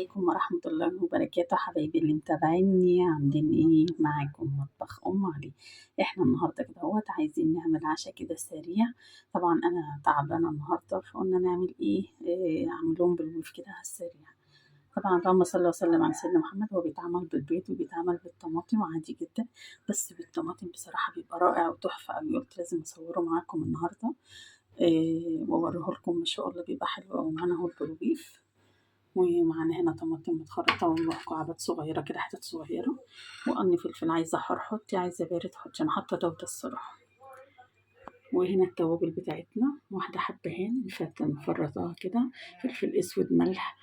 عليكم ورحمة الله وبركاته حبايبي اللي متابعيني عاملين ايه معاكم مطبخ علي. احنا النهارده كده عايزين نعمل عشاء كده سريع. طبعا انا تعبانة النهارده فقلنا نعمل اعملهم بالبيف كده على السريع. طبعا اللهم صل وسلم على سيدنا محمد. هو بيتعمل بالبيض وبيتعمل بالطماطم عادي جدا، بس بالطماطم بصراحة بيبقى رائع وتحفة أوي. قلت لازم أصوره معاكم النهاردة وأوريه لكم. ما شاء الله بيبقى حلو أوي. معانا هو البلوبيف، ومعانا هنا طماطم متخرطة ومكعبات صغيرة كده، حتت صغيرة، وقرن فلفل. عايزة حار حطي، عايزة بارد حطي. أنا حاطة دوت الصراحة. وهنا التوابل بتاعتنا: واحدة حبهان مفرطاها كده، فلفل اسود، ملح،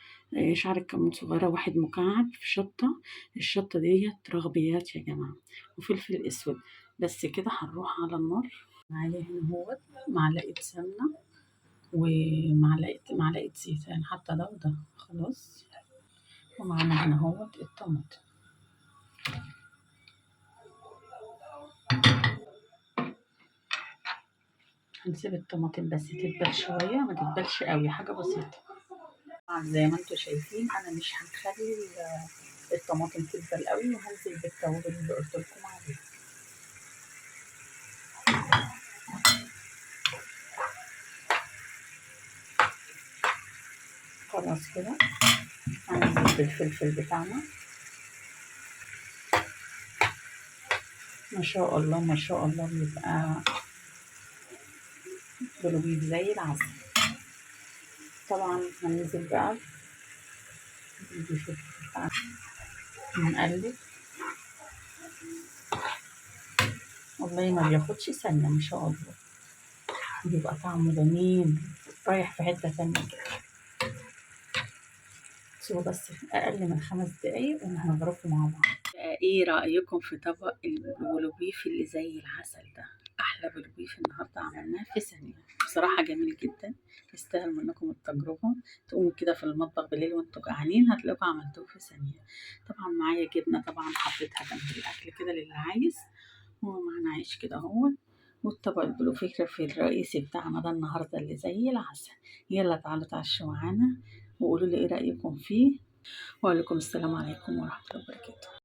شعرة كمون صغيرة، واحد مكعب شطة. الشطة ديت رغبيات يا جماعة، وفلفل اسود. بس كده هنروح على النار. معايا هنا هو معلقة سمنة ومعلقة زيت، يعني حتى ده وده خلاص. ومعانا هنا هو الطماطم. هنسيب الطماطم بس تدبل شوية، ما تدبلش قوي، حاجة بسيطة. طبعا زي ما انتوا شايفين انا مش هنخلي الطماطم تدبل قوي، وهنزل بالتوابل اللي قلت لكم عليها. خلاص كده هنزل بالفلفل بتاعنا. ما شاء الله ما شاء الله بيبقى بلوبيف زي العسل. طبعا هننزل بقى بالفلفل بتاعنا، هنقلب. والله ما بياخدش ثانية، ما شاء الله بيبقى طعمه جميل، رايح في حتة تانية كده. سيبه بس أقل من 5 دقايق وهنغرفه مع بعض. ايه رأيكم في طبق البلوبيف اللي زي العسل ده؟ أحلى بلوبيف النهاردة عملناه في ثانية، بصراحة جميل جدا. يستاهل منكم التجربة. تقوموا كده في المطبخ بالليل وانتوا جعانين هتلاقوا عملتوه في ثانية. طبعا معايا جبنة، طبعا حطيتها جنب الأكل كده للي عايز. ومعانا عيش كده اهو. والطبق البلوفيكر الرئيسي بتاعنا ده النهاردة اللي زي العسل. يلا تعالوا تعشوا معانا وقولوا لي ايه رأيكم فيه. وعليكم السلام عليكم ورحمة الله وبركاته.